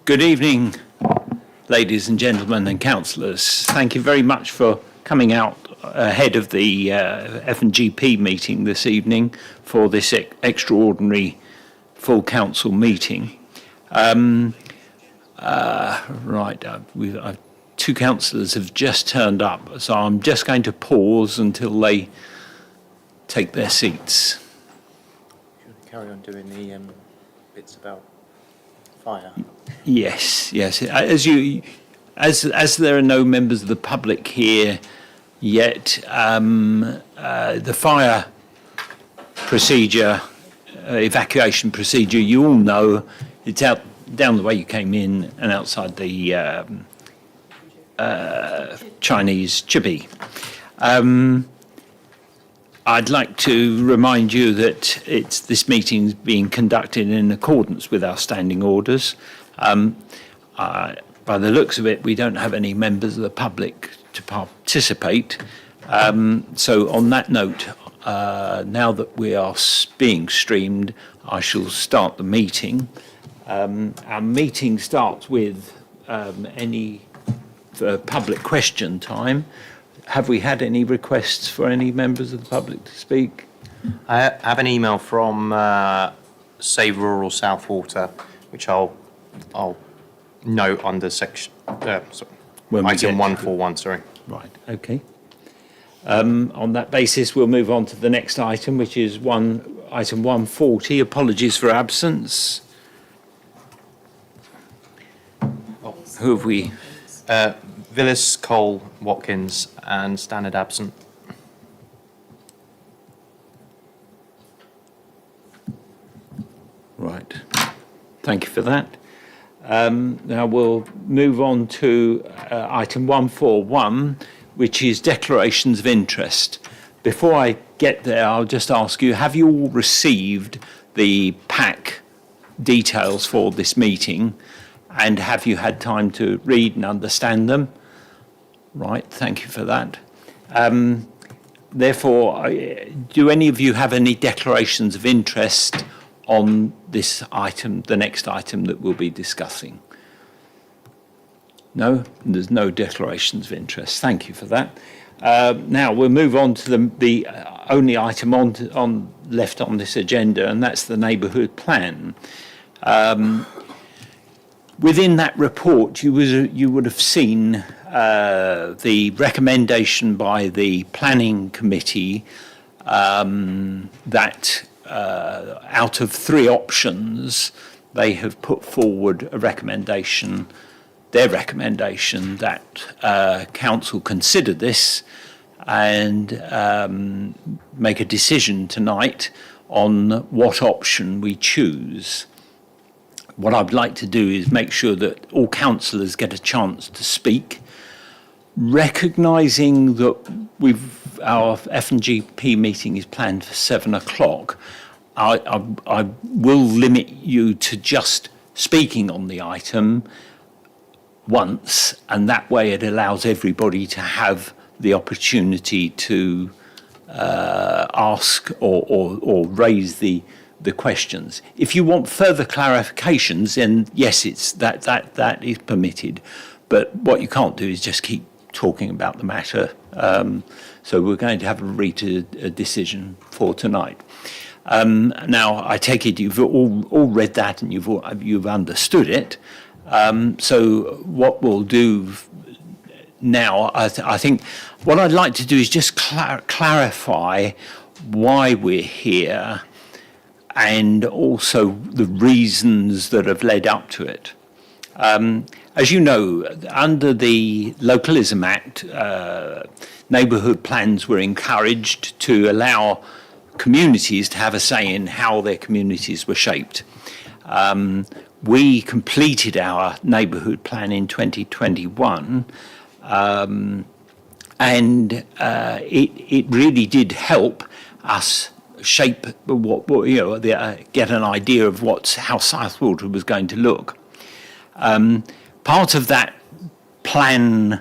Good evening, ladies and gentlemen and councillors. Thank you very much for coming out ahead of the F&GP meeting this evening for this extraordinary full council meeting. Two councillors have just turned up, so I'm just going to pause until they take their seats. Should we carry on doing the bits about fire? Yes. As there are no members of the public here yet, the fire procedure, evacuation procedure, you all know, it's out down the way you came in and outside the Chinese chippy. I'd like to remind you that this meeting is being conducted in accordance with our standing orders. By the looks of it, we don't have any members of the public to participate. So on that note, now that we are being streamed, I shall start the meeting. Our meeting starts with any public question time. Have we had any requests for any members of the public to speak? I have an email from Save Rural Southwater, which I'll note under section item 141. Sorry. Right. Okay. On that basis, we'll move on to the next item, which is item 140. Apologies for absence. Who have we? Villis, Cole, Watkins, and Standard absent. Right. Thank you for that. Now we'll move on to item 141, which is declarations of interest. Before I get there, I'll just ask you, have you all received the PAC details for this meeting? And have you had time to read and understand them? Right, thank you for that. Therefore, do any of you have any declarations of interest on this item, the next item that we'll be discussing? No, there's no declarations of interest. Thank you for that. Now we'll move on to the only item left on this agenda, and that's the neighbourhood plan. Within that report, you would have seen the recommendation by the planning committee that out of three options, they have put forward their recommendation that council consider this and make a decision tonight on what option we choose. What I'd like to do is make sure that all councillors get a chance to speak, recognising that our F&GP meeting is planned for 7 o'clock. I will limit you to just speaking on the item once, and that way it allows everybody to have the opportunity to ask or raise the questions. If you want further clarifications, then yes, that is permitted. But what you can't do is just keep talking about the matter. So we're going to have a decision for tonight. Now, I take it you've all read that and you've understood it. So what we'll do now, I think what I'd like to do is just clarify why we're here and also the reasons that have led up to it. As you know, under the Localism Act, neighbourhood plans were encouraged to allow communities to have a say in how their communities were shaped. We completed our neighbourhood plan in 2021, and it really did help us shape get an idea of how Southwater was going to look. Part of that plan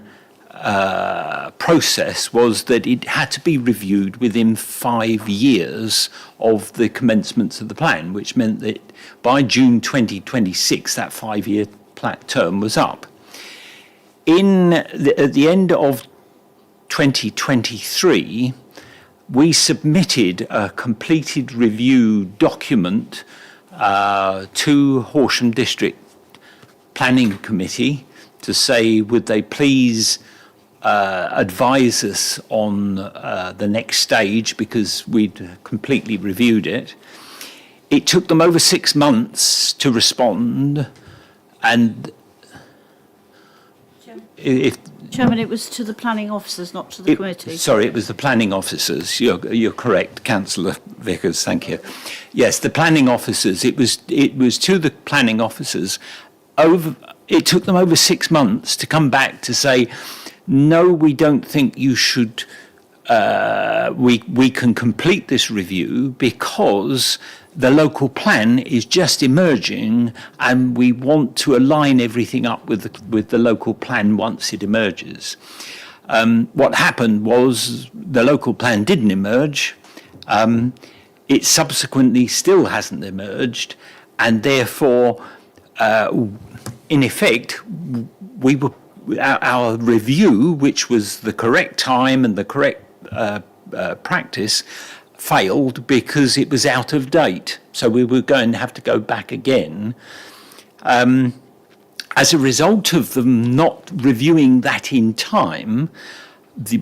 process was that it had to be reviewed within 5 years of the commencement of the plan, which meant that by June 2026, that 5-year term was up. At the end of 2023, we submitted a completed review document to Horsham District Planning Committee to say, would they please advise us on the next stage, because we'd completely reviewed it. It took them over 6 months to respond, and Chairman, it was to the planning officers, not to the committee. Sorry, it was the planning officers. You're correct, Councillor Vickers. Thank you. Yes, the planning officers. It was to the planning officers. It took them over 6 months to come back to say, no, we don't think you should. We can complete this review because the local plan is just emerging, and we want to align everything up with the local plan once it emerges. What happened was the local plan didn't emerge. It subsequently still hasn't emerged, and therefore, in effect, our review, which was the correct time and the correct practice, failed because it was out of date. So we were going to have to go back again. As a result of them not reviewing that in time,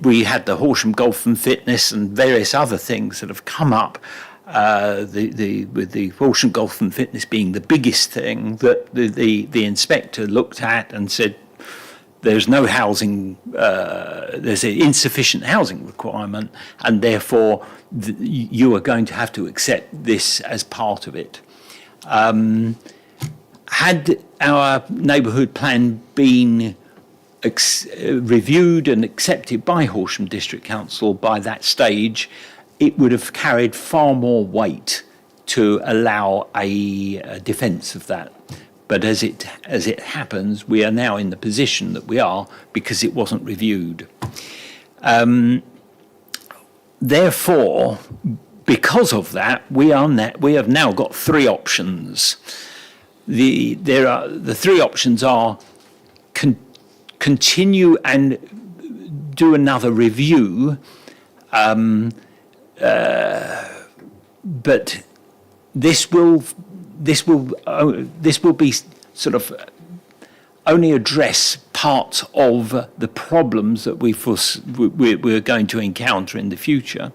we had the Horsham Golf and Fitness and various other things that have come up, with the Horsham Golf and Fitness being the biggest thing, that the inspector looked at and said, there's no housing, there's an insufficient housing requirement, and therefore you are going to have to accept this as part of it. Had our neighbourhood plan been reviewed and accepted by Horsham District Council by that stage, it would have carried far more weight to allow a defence of that. But as it happens, we are now in the position that we are because it wasn't reviewed. Therefore, because of that, we have now got 3 options. The 3 options are continue and do another review, but this will be sort of only address part of the problems that we're going to encounter in the future.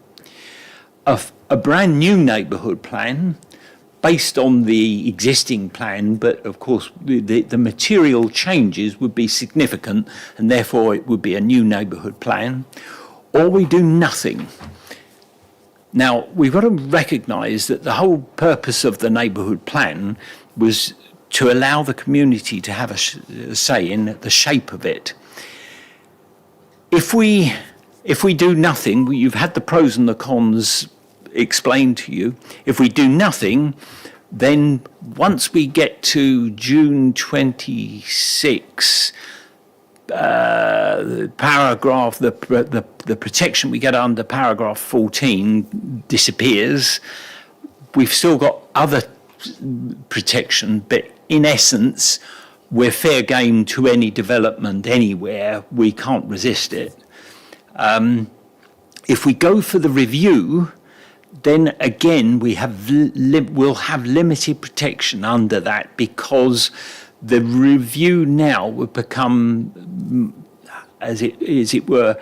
A brand new neighbourhood plan based on the existing plan, but of course the material changes would be significant, and therefore it would be a new neighbourhood plan, or we do nothing. Now, we've got to recognise that the whole purpose of the neighbourhood plan was to allow the community to have a say in the shape of it. If we do nothing, you've had the pros and the cons explained to you. If we do nothing, then once we get to June 26, the protection we get under paragraph 14 disappears. We've still got other protection, but in essence, we're fair game to any development anywhere. We can't resist it. If we go for the review, then again we'll have limited protection under that, because the review now would become, as it were,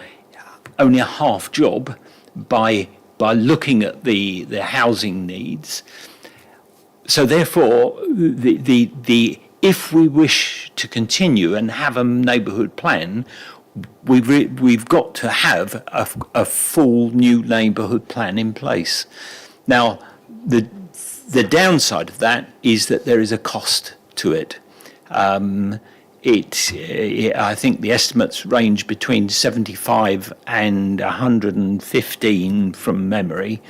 only a half job by looking at the housing needs. So therefore, if we wish to continue and have a neighbourhood plan, we've got to have a full new neighbourhood plan in place. Now, the downside of that is that there is a cost to it. I think the estimates range between 75 and 115 from memory.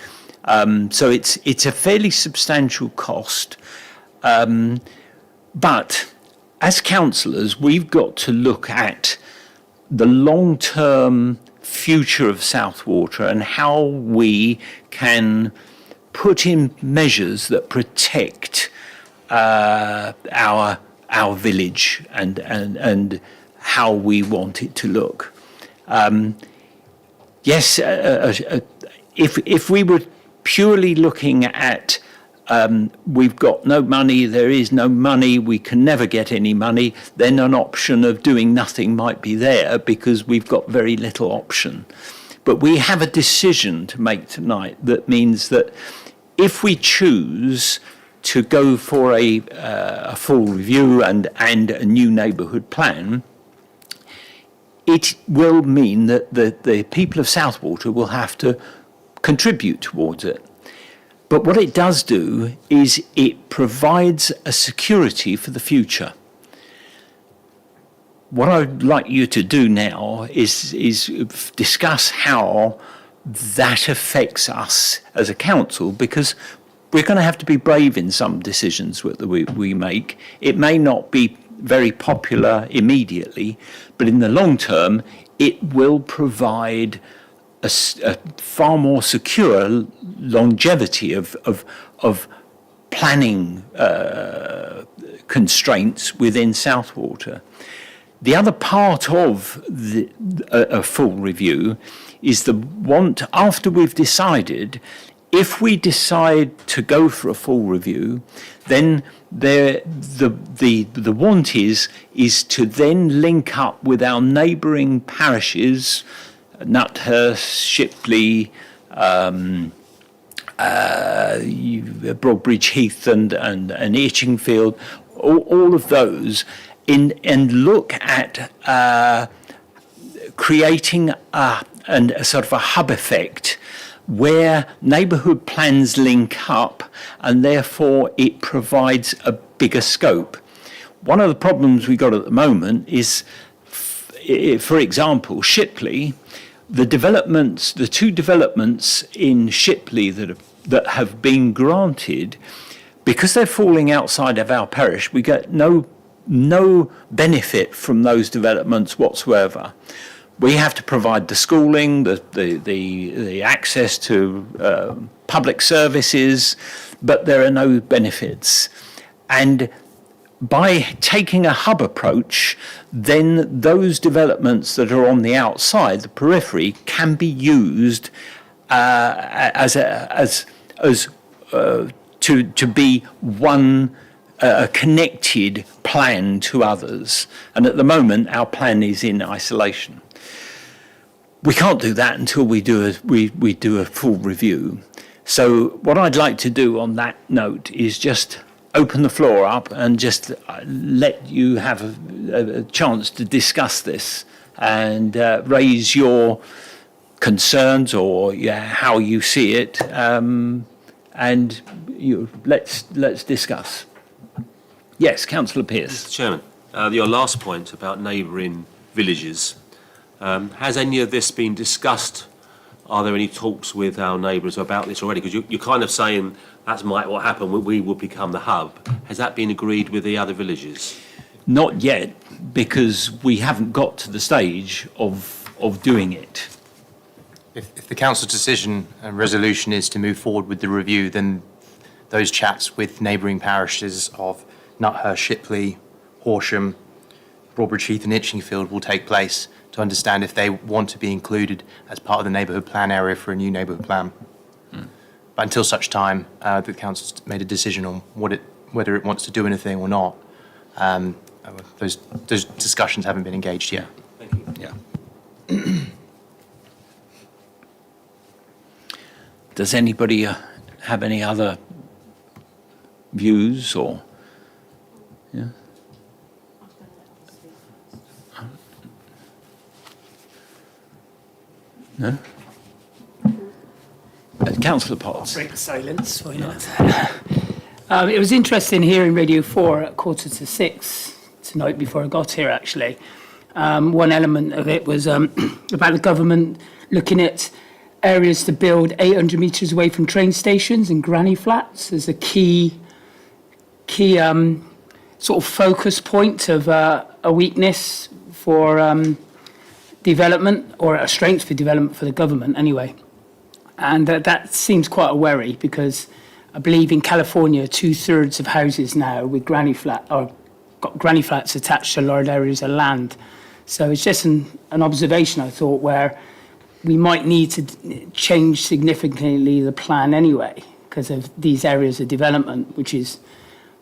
So it's a fairly substantial cost. But as councillors, we've got to look at the long-term future of Southwater and how we can put in measures that protect our our village and how we want it to look. Yes, if we were purely looking at we've got no money, there is no money, we can never get any money, then an option of doing nothing might be there because we've got very little option. But we have a decision to make tonight that means that if we choose to go for a full review and a new neighbourhood plan, it will mean that the people of Southwater will have to contribute towards it. But what it does do is it provides a security for the future. What I'd like you to do now is discuss how that affects us as a council, because we're going to have to be brave in some decisions that we make. It may not be very popular immediately, but in the long term, it will provide a far more secure longevity of planning constraints within Southwater. The other part of a full review is the want, after we've decided, if we decide to go for a full review, then the want is to then link up with our neighbouring parishes, Nuthurst, Shipley, Broadbridge Heath and Itchingfield, all of those, and look at creating a sort of a hub effect where neighbourhood plans link up and therefore it provides a bigger scope. One of the problems we got at the moment is, for example, Shipley. The two developments in Shipley that have been granted, because they're falling outside of our parish, we get no benefit from those developments whatsoever. We have to provide the schooling, the access to public services, but there are no benefits. And by taking a hub approach, then those developments that are on the outside, the periphery, can be used to be one connected plan to others. And at the moment, our plan is in isolation. We can't do that until we do a full review. So what I'd like to do on that note is just open the floor up and just let you have a chance to discuss this and raise your concerns or how you see it, and let's discuss. Yes, Councillor Pearce. Mr. Chairman, your last point about neighbouring villages, has any of this been discussed? Are there any talks with our neighbours about this already? Because you're kind of saying that's might what happen, we will become the hub. Has that been agreed with the other villages? Not yet, because we haven't got to the stage of doing it. If the council's decision and resolution is to move forward with the review, then those chats with neighbouring parishes of Nuthurst, Shipley, Horsham, Broadbridge Heath and Itchingfield will take place to understand if they want to be included as part of the neighbourhood plan area for a new neighbourhood plan. But until such time, the council's made a decision on whether it wants to do anything or not. Those discussions haven't been engaged yet. Thank you. Yeah. Does anybody have any other views or? Yeah. No? Councillor Potts. Break the silence, why not? It was interesting hearing Radio 4 at 5:45 tonight before I got here, actually. One element of it was about the government looking at areas to build 800 metres away from train stations and granny flats as a key sort of focus point of a weakness for development, or a strength for development for the government anyway. And that seems quite a worry, because I believe in California 2/3 of houses now with granny flat or got granny flats attached to large areas of land. So it's just an observation, I thought, where we might need to change significantly the plan anyway because of these areas of development, which is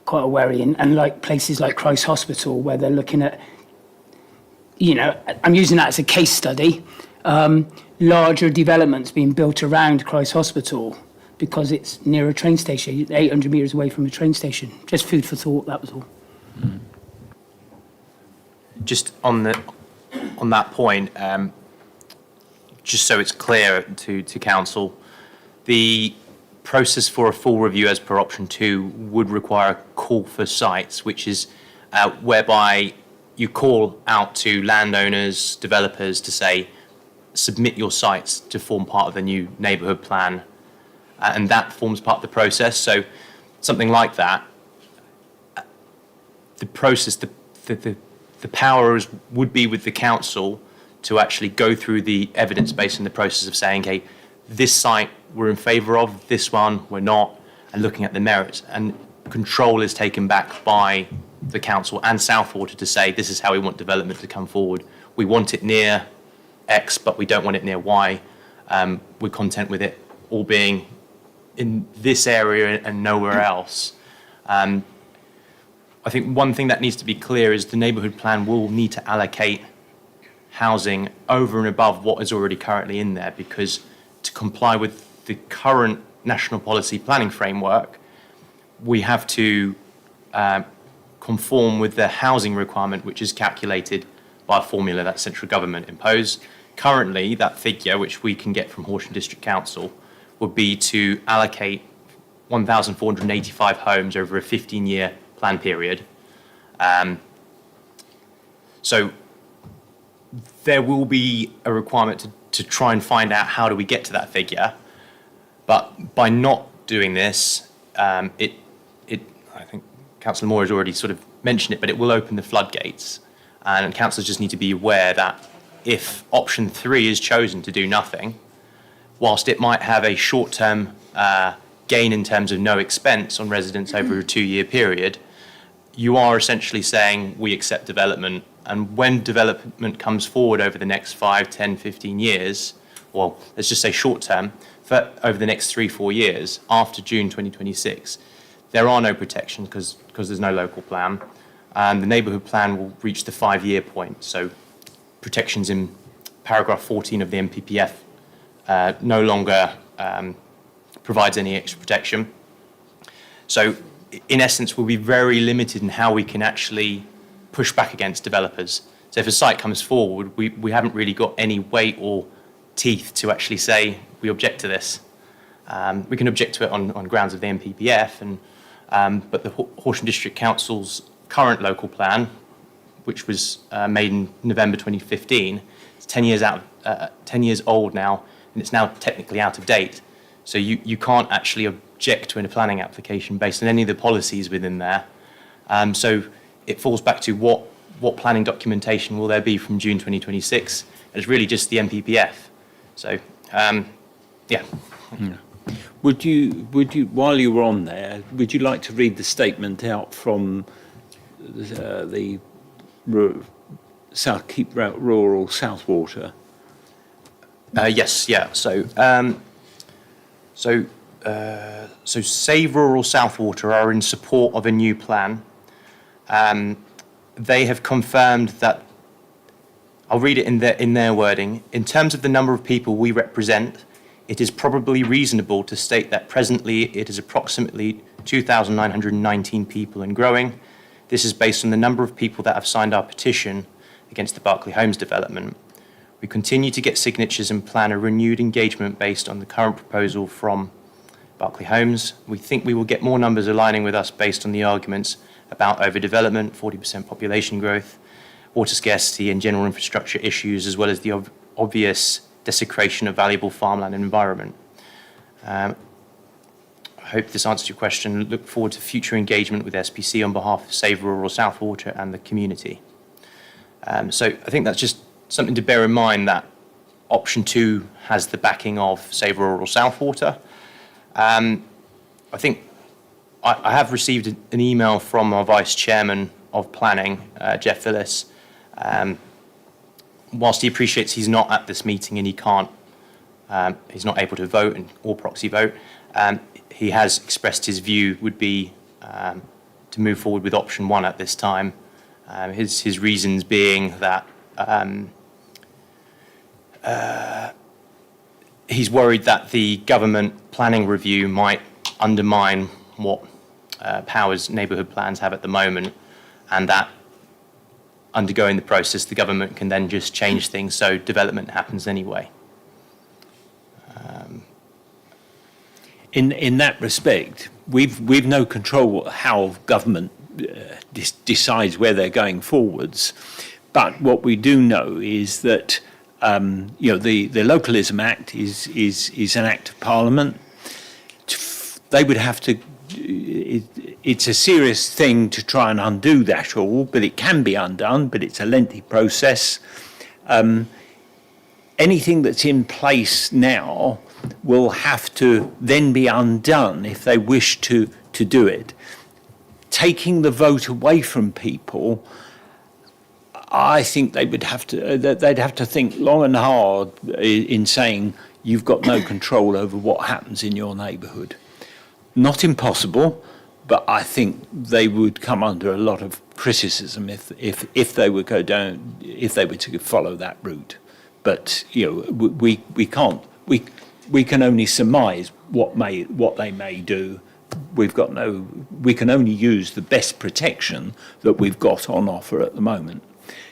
quite a worry. And like places like Christ Hospital, where they're looking at, I'm using that as a case study, larger developments being built around Christ Hospital because it's near a train station, 800 metres away from a train station. Just food for thought, that was all. Just on that point, just so it's clear to council, the process for a full review as per option 2 would require a call for sites, which is whereby you call out to landowners, developers to say, submit your sites to form part of the new neighbourhood plan, and that forms part of the process. So something like that, the process, the power would be with the council to actually go through the evidence base in the process of saying, okay, this site we're in favour of, this one we're not, and looking at the merits. And control is taken back by the council and Southwater to say, this is how we want development to come forward. We want it near X, but we don't want it near Y. We're content with it all being in this area and nowhere else. I think one thing that needs to be clear is the neighbourhood plan will need to allocate housing over and above what is already currently in there, because to comply with the current national policy planning framework, we have to conform with the housing requirement, which is calculated by a formula that central government impose. Currently, that figure, which we can get from Horsham District Council, would be to allocate 1,485 homes over a 15-year plan period. So there will be a requirement to try and find out how do we get to that figure. But by not doing this, I think Councillor Moore has already sort of mentioned it, but it will open the floodgates. And councillors just need to be aware that if option 3 is chosen to do nothing, whilst it might have a short-term gain in terms of no expense on residents over a 2-year period, you are essentially saying we accept development. And when development comes forward over the next 5, 10, 15 years, well, let's just say short-term, for over the next 3-4 years after June 2026, there are no protections because there's no local plan. And the neighbourhood plan will reach the 5-year point. So protections in paragraph 14 of the NPPF no longer provides any extra protection. So in essence, we'll be very limited in how we can actually push back against developers. So if a site comes forward, we haven't really got any weight or teeth to actually say we object to this. We can object to it on grounds of the NPPF, but the Horsham District Council's current local plan, which was made in November 2015, it's 10 years old now, and it's now technically out of date. So you can't actually object to a planning application based on any of the policies within there. So it falls back to what planning documentation will there be from June 2026? It's really just the NPPF. So, yeah. Would you, while you were on there, would you like to read the statement out from the Keep Rural Southwater? Yes, yeah. So Save Rural Southwater are in support of a new plan. They have confirmed that, I'll read it in their wording, in terms of the number of people we represent, it is probably reasonable to state that presently it is approximately 2,919 people and growing. This is based on the number of people that have signed our petition against the Berkeley Homes development. We continue to get signatures and plan a renewed engagement based on the current proposal from Berkeley Homes. We think we will get more numbers aligning with us based on the arguments about overdevelopment, 40% population growth, water scarcity and general infrastructure issues, as well as the obvious desecration of valuable farmland and environment. I hope this answers your question. Look forward to future engagement with SPC on behalf of Save Rural Southwater and the community. So I think that's just something to bear in mind, that option 2 has the backing of Save Rural Southwater. I think I have received an email from our Vice Chairman of Planning, Jeff Phillis, whilst he appreciates he's not at this meeting and he can't, he's not able to vote or proxy vote, he has expressed his view would be to move forward with option 1 at this time. His reasons being that he's worried that the government planning review might undermine what powers neighbourhood plans have at the moment, and that undergoing the process, the government can then just change things so development happens anyway. In that respect, we've no control how government decides where they're going forwards, but what we do know is that the Localism Act is an act of Parliament. They would have to. It's a serious thing to try and undo that all, but it can be undone. But it's a lengthy process. Anything that's in place now will have to then be undone if they wish to do it. Taking the vote away from people, I think they'd have to think long and hard in saying you've got no control over what happens in your neighbourhood. Not impossible, but I think they would come under a lot of criticism if they would go down, if they were to follow that route. But we can't. We can only surmise what they may do. We can only use the best protection that we've got on offer at the moment.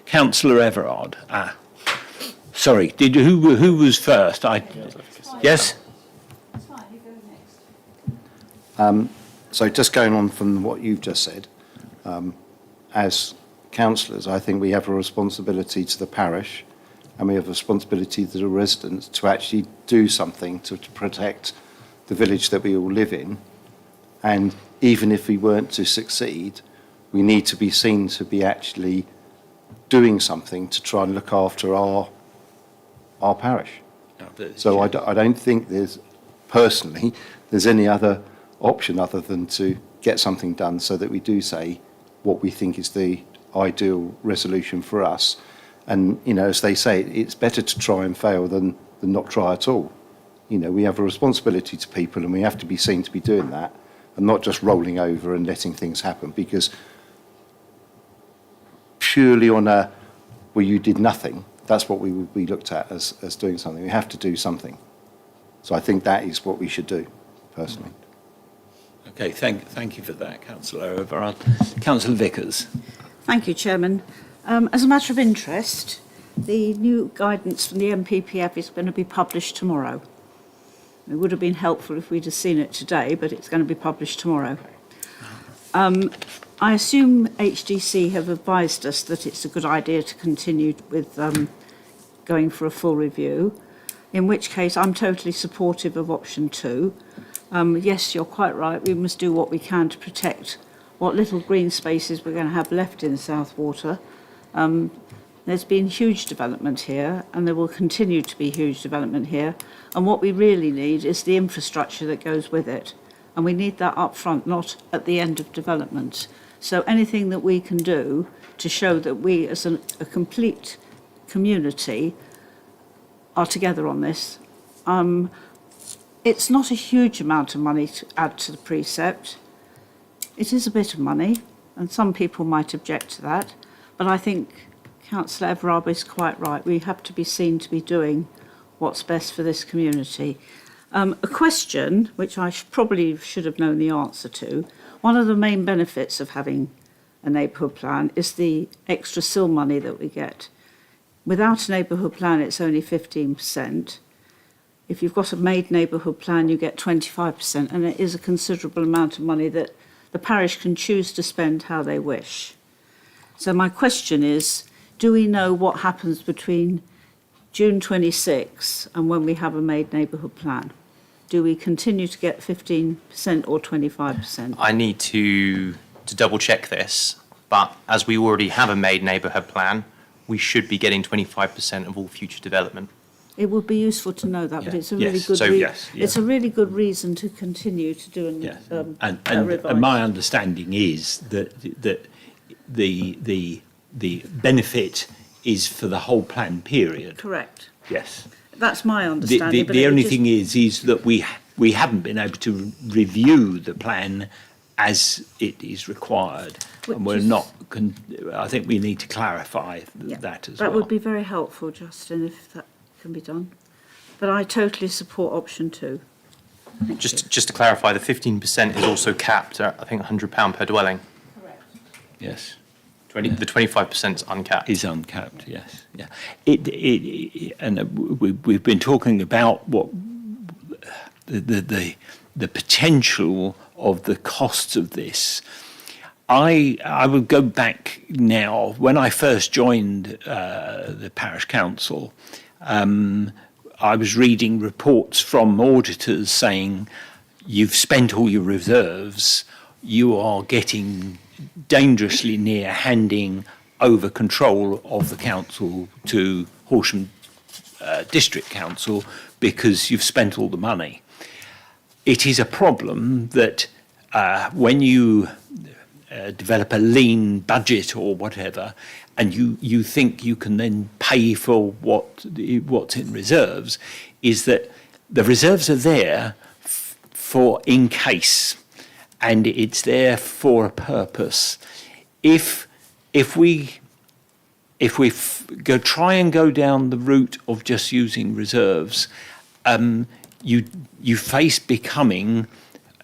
Councillor Everard. Sorry. Who was first? Yes. That's fine, you go next. So just going on from what you've just said, as councillors, I think we have a responsibility to the parish and we have a responsibility to the residents to actually do something to protect the village that we all live in. And even if we weren't to succeed, we need to be seen to be actually doing something to try and look after our parish. So I don't think personally, there's any other option other than to get something done so that we do say what we think is the ideal resolution for us. And, as they say, it's better to try and fail than not try at all. We have a responsibility to people and we have to be seen to be doing that and not just rolling over and letting things happen, because purely on you did nothing, that's what we looked at as doing something. We have to do something. So I think that is what we should do, personally. Okay, thank you for that, Councillor Everard. Councillor Vickers. Thank you, Chairman. As a matter of interest, the new guidance from the MPPF is going to be published tomorrow. It would have been helpful if we'd have seen it today, but it's going to be published tomorrow. I assume HDC have advised us that it's a good idea to continue with going for a full review, in which case I'm totally supportive of option 2. Yes, you're quite right, we must do what we can to protect what little green spaces we're going to have left in Southwater. There's been huge development here, and there will continue to be huge development here, and what we really need is the infrastructure that goes with it, and we need that up front, not at the end of development. So anything that we can do to show that we as a complete community are together on this. It's not a huge amount of money to add to the precept. It is a bit of money, and some people might object to that, but I think Councillor Everard is quite right. We have to be seen to be doing what's best for this community. A question, which I probably should have known the answer to, one of the main benefits of having a neighbourhood plan is the extra SIL money that we get. Without a neighbourhood plan, it's only 15%. If you've got a made neighbourhood plan, you get 25%, and it is a considerable amount of money that the parish can choose to spend how they wish. So my question is, do we know what happens between June 26 and when we have a made neighbourhood plan? Do we continue to get 15% or 25%? I need to double check this, but as we already have a made neighbourhood plan, we should be getting 25% of all future development. It would be useful to know that, but it's a really Yes. good So, it's a really good reason to continue to do Yes. a And revise. my understanding is that the benefit is for the whole plan period. Correct. Yes. That's my The, understanding. but the it only just- thing is that we haven't been able to review the plan as it is required, and Which we're is- not. I think we need to clarify Yeah, that as that well. would be very helpful, Justin, if that can be done. But I totally support option 2. Thank you. Just to clarify, the 15% is also capped at, I think, £100 per dwelling. Yes, The 25% is uncapped. is uncapped. Yes, yeah. We've been talking about what the potential of the costs of this. I would go back now. When I first joined the parish council, I was reading reports from auditors saying, you've spent all your reserves, you are getting dangerously near handing over control of the council to Horsham District Council because you've spent all the money. It is a problem that when you develop a lean budget or whatever, and you think you can then pay for what's in reserves, is that the reserves are there for in case, and it's there for a purpose. If we try and go down the route of just using reserves, you face becoming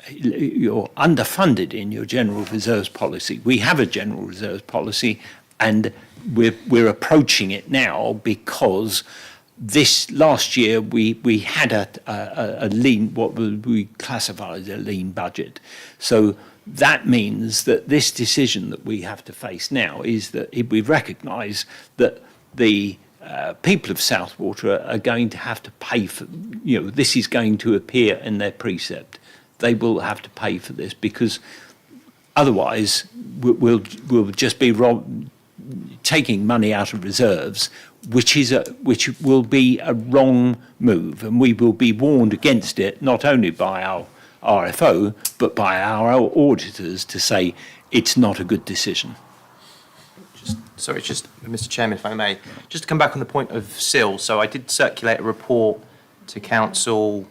you're underfunded in your general reserves policy. We have a general reserves policy, and we're approaching it now because this last year we had a lean, what we classify as a lean budget. So that means that this decision that we have to face now is that we recognise that the people of Southwater are going to have to pay for, this is going to appear in their precept. They will have to pay for this because otherwise we'll just be taking money out of reserves, which will be a wrong move, and we will be warned against it not only by our RFO but by our auditors to say it's not a good decision. Mr. Chairman, if I may, just to come back on the point of SIL. So I did circulate a report to council.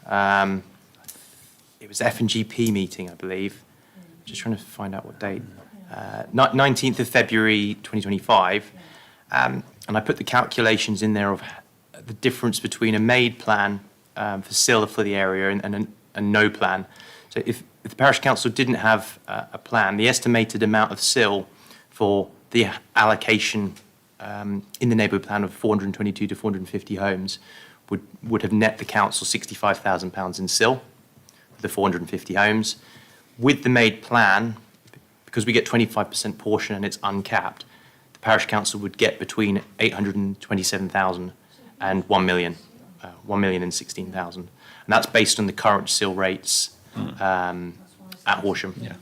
It was F&GP meeting, I believe. Just trying to find out what date. 19th of February 2025. And I put the calculations in there of the difference between a made plan for SIL for the area and a no plan. So if the parish council didn't have a plan, the estimated amount of SIL for the allocation in the neighbourhood plan of 422 to 450 homes would have net the council £65,000 in SIL for the 450 homes. With the made plan, because we get 25% portion and it's uncapped, the parish council would get between 827,000 and 1 million, 1,016,000. And that's based on the current SIL rates at Horsham. Yeah.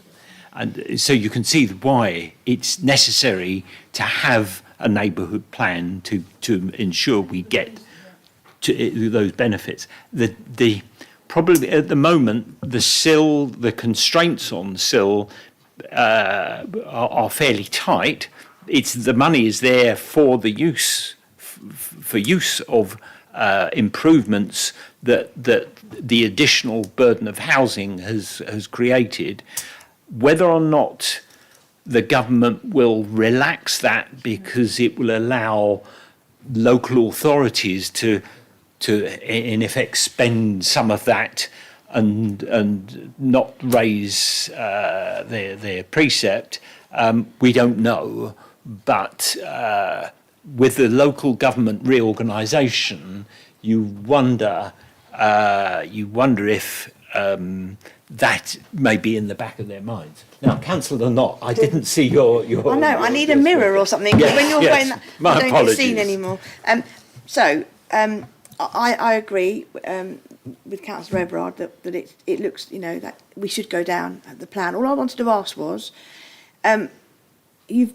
And so you can see why it's necessary to have a neighbourhood plan to ensure we get to those benefits. The probably at the moment the constraints on SIL are fairly tight. The money is there for the use of improvements that the additional burden of housing has created. Whether or not the government will relax that because it will allow local authorities to in effect spend some of that and not raise their precept, we don't know. But with the local government reorganisation, you wonder if that may be in the back of their minds. Now, Councillor Knott, I didn't see your. I know. I need a mirror or something. 'Cause when you're Yes, going, my I don't apologies. get seen anymore. I agree with Councillor Everard that it looks, that we should go down the plan. All I wanted to ask was, you've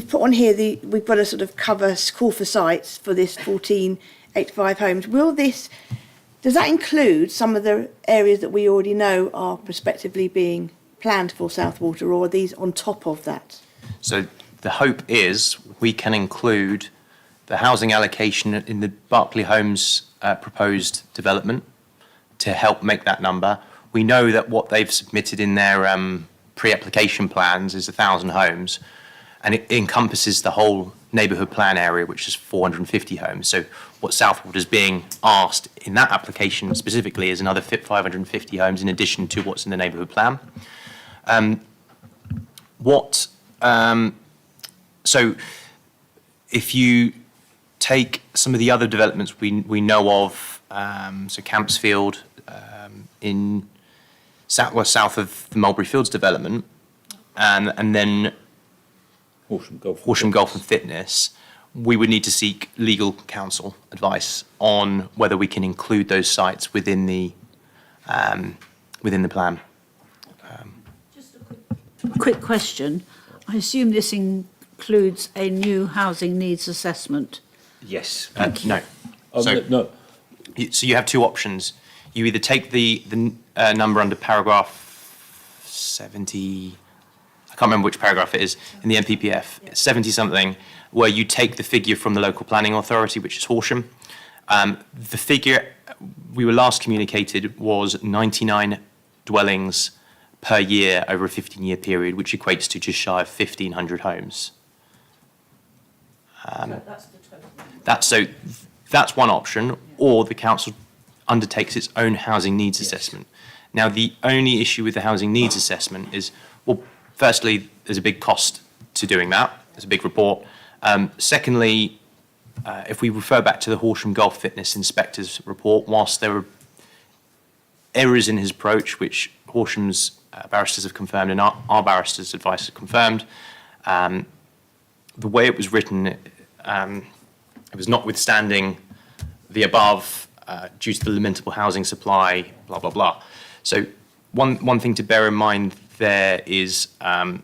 put on here we've got to sort of call for sites for this 1485 homes. Does that include some of the areas that we already know are prospectively being planned for Southwater, or are these on top of that? So the hope is we can include the housing allocation in the Berkeley Homes proposed development to help make that number. We know that what they've submitted in their pre-application plans is 1,000 homes, and it encompasses the whole neighbourhood plan area, which is 450 homes. So what Southwold is being asked in that application specifically is another 550 homes in addition to what's in the neighbourhood plan. So if you take some of the other developments we know of, so Campsfield in south of the Mulberry Fields development, and then Horsham Golf and Fitness, we would need to seek legal counsel advice on whether we can include those sites within the plan. Just a quick question. I assume this includes a new housing needs assessment. Yes. No. No. So you have two options. You either take the number under paragraph 70, I can't remember which paragraph it is, in the NPPF, 70-something, where you take the figure from the local planning authority, which is Horsham. The figure we were last communicated was 99 dwellings per year over a 15-year period, which equates to just shy of 1,500 homes. That's the total. That's one option, or the council undertakes its own housing needs assessment. Now, the only issue with the housing needs assessment is, well, firstly, there's a big cost to doing that. There's a big report. Secondly, if we refer back to the Horsham Golf Fitness Inspector's report, whilst there were errors in his approach, which Horsham's barristers have confirmed and our barristers' advice has confirmed, the way it was written, it was notwithstanding the above, due to the lamentable housing supply, blah, blah, blah. So one thing to bear in mind there is I've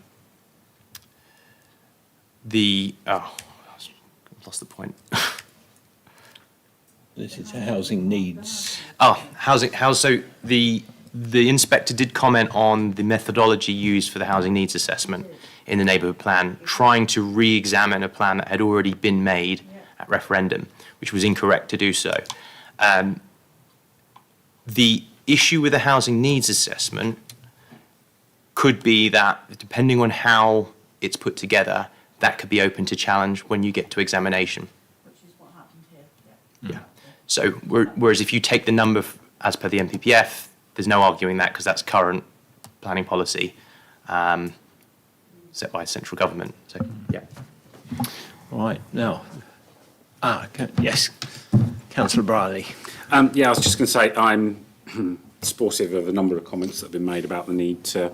lost the point. This is housing needs. So the inspector did comment on the methodology used for the housing needs assessment in the neighbourhood plan, trying to re-examine a plan that had already been made at referendum, which was incorrect to do so. The issue with the housing needs assessment could be that, depending on how it's put together, that could be open to challenge when you get to examination. Which is what happened here. Yeah. So whereas if you take the number as per the NPPF, there's no arguing that because that's current planning policy set by central government. So yeah. Right, now, yes, Councillor Briley. Yeah, I was just going to say I'm supportive of a number of comments that have been made about the need to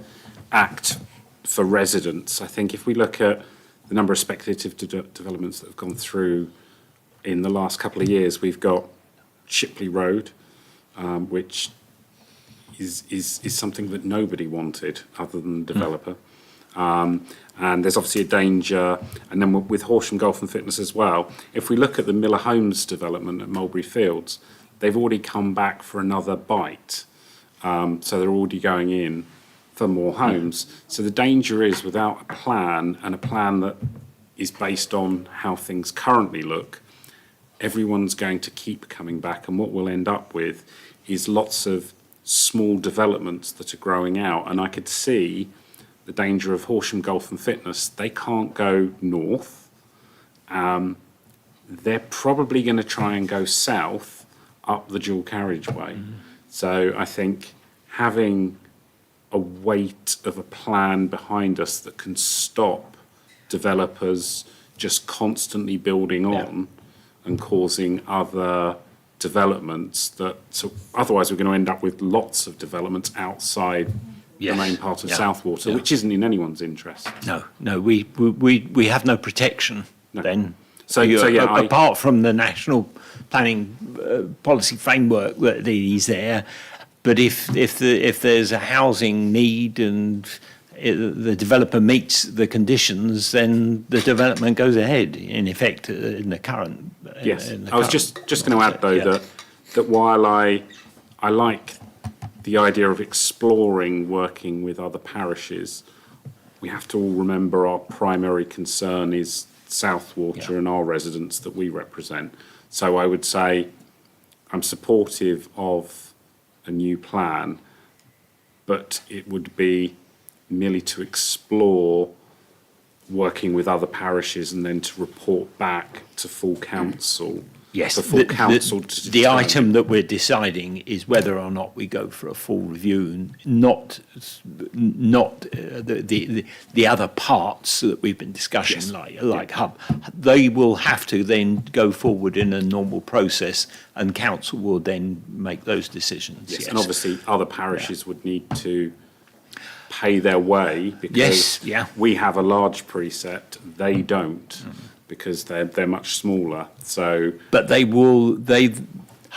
act for residents. I think if we look at the number of speculative developments that have gone through in the last couple of years, we've got Shipley Road, which is something that nobody wanted other than the developer. And there's obviously a danger, and then with Horsham Golf and Fitness as well, if we look at the Miller Homes development at Mulberry Fields, they've already come back for another bite. So they're already going in for more homes. So the danger is, without a plan, and a plan that is based on how things currently look, everyone's going to keep coming back, and what we'll end up with is lots of small developments that are growing out. And I could see the danger of Horsham Golf and Fitness. They can't go north. They're probably going to try and go south up the dual carriageway. So I think having a weight of a plan behind us that can stop developers just constantly building on and causing other developments so otherwise we're going to end up with lots of developments outside the main part of Southwater, which isn't in anyone's interest. No, we have no protection then. Apart from the national planning policy framework that is there, but if there's a housing need and the developer meets the conditions, then the development goes ahead. In effect, in the current. I was just going to add though that while I like the idea of exploring working with other parishes we have to all remember our primary concern is Southwater Yeah. and our residents that we represent. So I would say I'm supportive of a new plan, but it would be merely to explore working with other parishes and then to report back to full council. Yes, For full council to the determine. item that we're deciding is whether or not we go for a full review, not the other parts that we've been discussing, Yes. like hub. They will have to then go forward in a normal process, and council will then make those decisions. Yes, Yes, and obviously other parishes would need to pay their way because Yes, yeah. we have a large precept, they don't, because they're much smaller. So But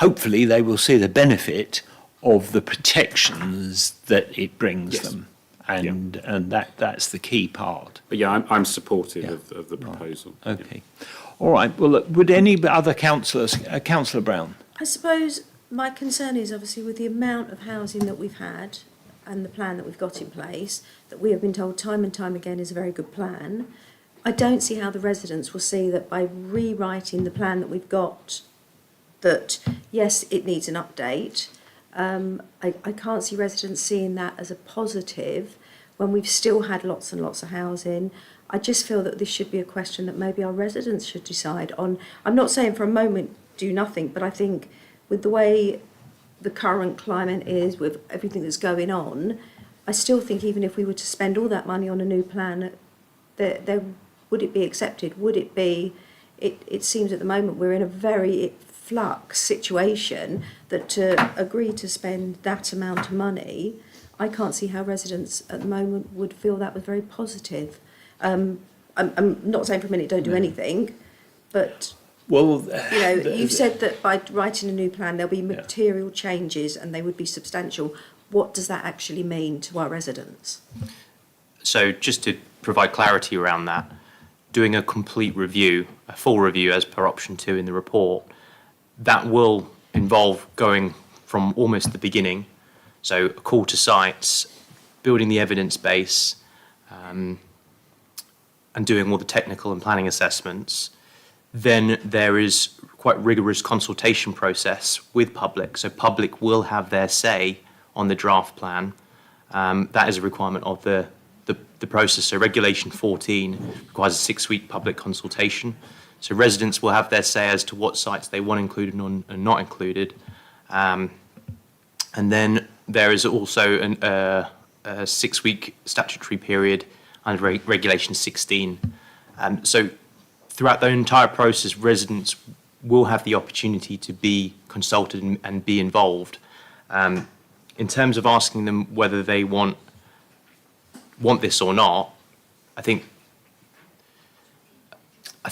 hopefully they will see the benefit of the protections that it brings Yes. them, and that's the key part. but yeah, I'm supportive Yeah. of the proposal. Okay. All right. Well, look, would any other councillors, Councillor Brown? I suppose my concern is obviously with the amount of housing that we've had and the plan that we've got in place, that we have been told time and time again is a very good plan. I don't see how the residents will see that by rewriting the plan that we've got, that yes, it needs an update. I can't see residents seeing that as a positive when we've still had lots and lots of housing. I just feel that this should be a question that maybe our residents should decide on. I'm not saying for a moment do nothing, but I think with the way the current climate is, with everything that's going on, I still think even if we were to spend all that money on a new plan, there would it be accepted? Would it be? It seems at the moment we're in a very flux situation that to agree to spend that amount of money, I can't see how residents at the moment would feel that was very positive. I'm not saying for a minute don't do anything, but Well, you know, you've said that by writing a new plan there'll be material changes and they would be substantial. What does that actually mean to our residents? So just to provide clarity around that, doing a complete review, a full review as per option 2 in the report, that will involve going from almost the beginning. So a call to sites, building the evidence base, and doing all the technical and planning assessments. Then there is quite rigorous consultation process with public. So public will have their say on the draft plan. That is a requirement of the process. So Regulation 14 requires a 6-week public consultation. So residents will have their say as to what sites they want included and not included. And then there is also a 6-week statutory period under Regulation 16. So throughout the entire process, residents will have the opportunity to be consulted and be involved. In terms of asking them whether they want this or not, I think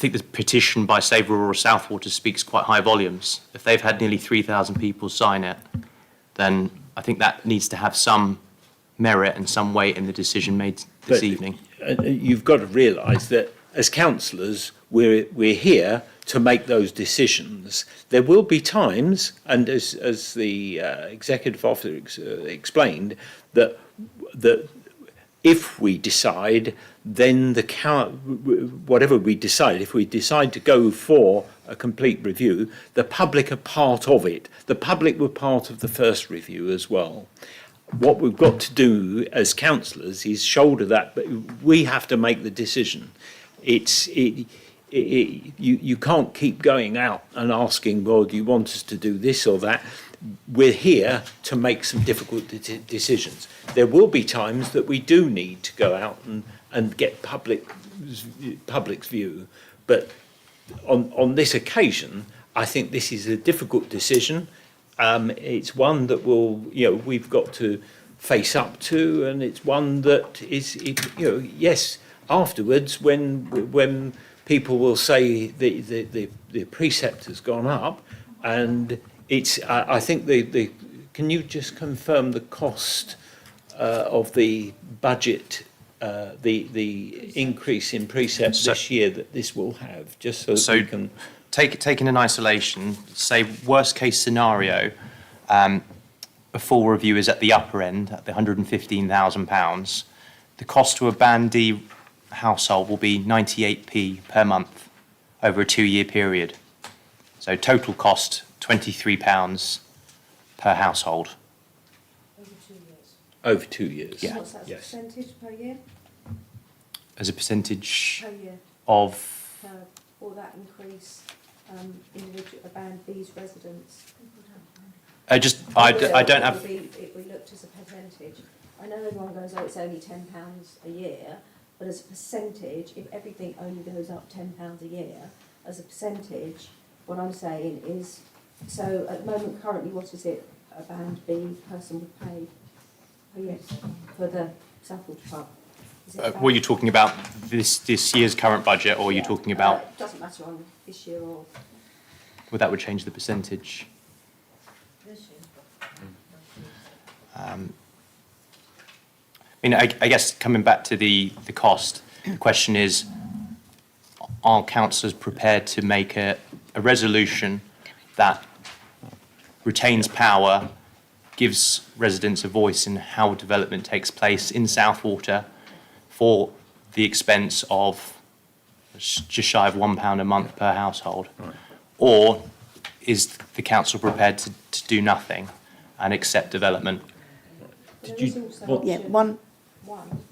the petition by Save Rural Southwater speaks quite high volumes. If they've had nearly 3,000 people sign it, then I think that needs to have some merit and some weight in the decision made this evening. You've got to realise that as councillors, we're here to make those decisions. There will be times, and as the executive officer explained, that if we decide, then whatever we decide, if we decide to go for a complete review, the public are part of it. The public were part of the first review as well. What we've got to do as councillors is shoulder that, but we have to make the decision. You can't keep going out and asking, well, do you want us to do this or that? We're here to make some difficult decisions. There will be times that we do need to go out and get public's view, but on this occasion, I think this is a difficult decision. It's one that we've got to face up to, and it's one that is, yes, afterwards when people will say the precept has gone up, and it's, I think can you just confirm the cost of the budget, the increase in precepts this year that this will have, just so that we can... Taken in isolation, say worst case scenario, a full review is at the upper end, at the £115,000. The cost to a Band D household will be 98p per month over a 2-year period. So total cost £23 per household. Over 2 years. Yeah. What's that as a Yes. percentage per year? As a percentage Per year, of, or that increase, individual, Band B's residents? I don't have, If we looked as a percentage, I know everyone goes, oh, it's only £10 a year, but as a percentage, if everything only goes up £10 a year, as a percentage, what I'm saying is, so at the moment, currently, what is it a Band B person would pay per year for the Southwold Park? Is it were you talking about this year's current budget, or are you talking about, It doesn't matter on this year or well, that would change the percentage? this year. I guess coming back to the cost, the question is, are councillors prepared to make a resolution that retains power, gives residents a voice in how development takes place in Southwater for the expense of just shy of £1 a month per household? Or is the council prepared to do nothing and accept development? There is also Yeah, option one, one.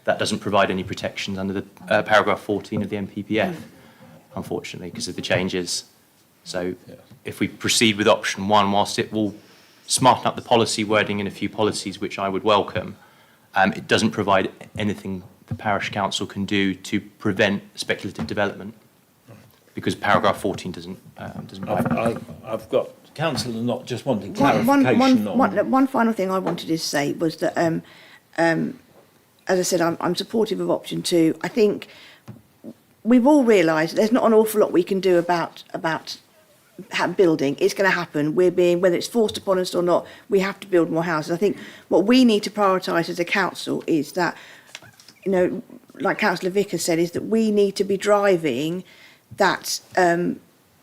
That doesn't provide any protections under the paragraph 14 of the NPPF, unfortunately, because of the changes. So if we proceed with option 1, whilst it will smarten up the policy wording in a few policies, which I would welcome, it doesn't provide anything the parish council can do to prevent speculative development, because paragraph 14 doesn't provide. I've got councillor not just wanting one, clarification on. one final thing I wanted to say was that, as I said, I'm supportive of option 2. I think we've all realised there's not an awful lot we can do about building. It's going to happen. Whether it's forced upon us or not, we have to build more houses. I think what we need to prioritise as a council is that, like Councillor Vickers said, is that we need to be driving that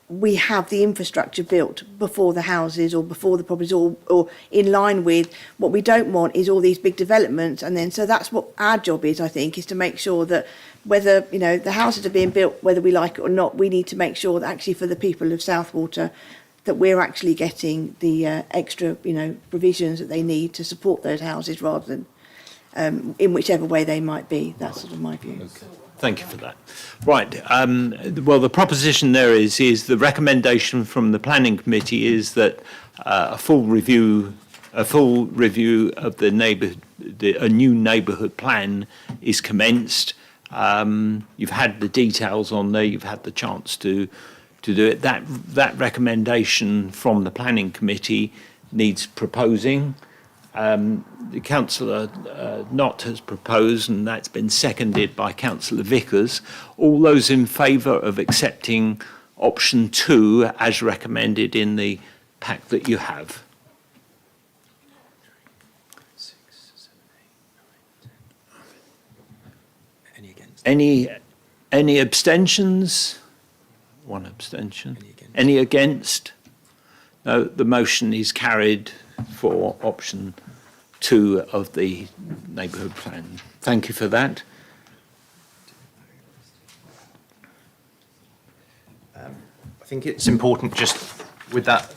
we have the infrastructure built before the houses or before the properties, or in line with what we don't want is all these big developments. And then, so that's what our job is, I think, is to make sure that whether, the houses are being built, whether we like it or not, we need to make sure that actually for the people of Southwater, that we're actually getting the extra, provisions that they need to support those houses rather than in whichever way they might be. That's sort of my view. Okay. Thank you for that. Right. Well, the proposition there is the recommendation from the planning committee is that a full review of a new neighbourhood plan is commenced. You've had the details on there. You've had the chance to do it. That recommendation from the planning committee needs proposing. The councillor Nott has proposed, and that's been seconded by councillor Vickers. All those in favour of accepting option 2 as recommended in the pack that you have? Any against? Any abstentions? One abstention. Any against? No, the motion is carried for option 2 of the neighbourhood plan. Thank you for that. I think it's important just with that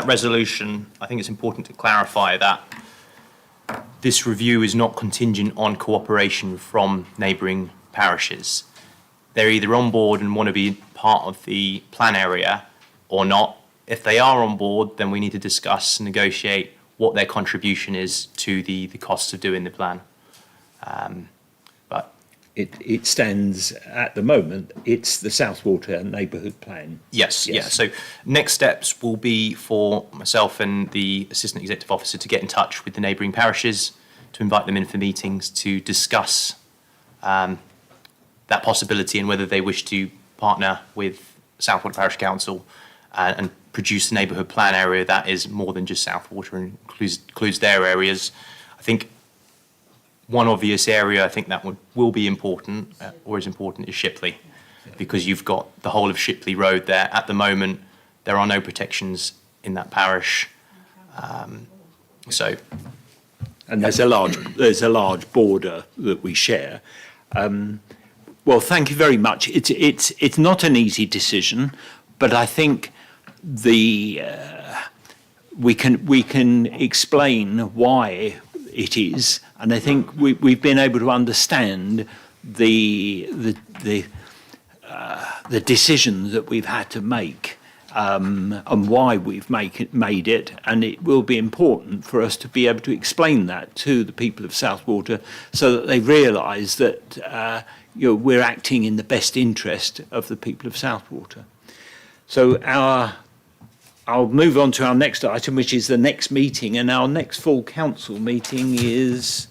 resolution, I think it's important to clarify that this review is not contingent on cooperation from neighbouring parishes. They're either on board and want to be part of the plan area or not. If they are on board, then we need to discuss and negotiate what their contribution is to the costs of doing the plan. But It stands at the moment, it's the Southwater neighbourhood plan. yes, yeah. Yes. So next steps will be for myself and the Assistant Executive Officer to get in touch with the neighbouring parishes, to invite them in for meetings to discuss that possibility and whether they wish to partner with Southwater Parish Council and produce a neighbourhood plan area that is more than just Southwater and includes their areas. I think one obvious area I think that will be important, or is important, is Shipley, because you've got the whole of Shipley Road there. At the moment, there are no protections in that parish. So and there's a large border that we share. Well, thank you very much. It's not an easy decision, but I think we can explain why it is, and I think we've been able to understand the decisions that we've had to make. And why we've made it, and it will be important for us to be able to explain that to the people of Southwater so that they realise that we're acting in the best interest of the people of Southwater. So I'll move on to our next item, which is the next meeting, and our next full council meeting is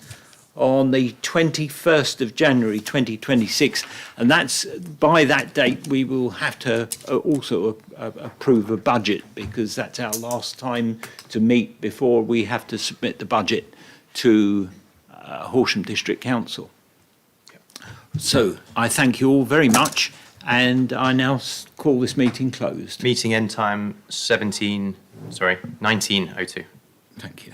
on the 21st of January 2026, and that's by that date we will have to also approve a budget, because that's our last time to meet before we have to submit the budget to Horsham District Council. So I thank you all very much, and I now call this meeting closed. Meeting end time 19:02. Thank you.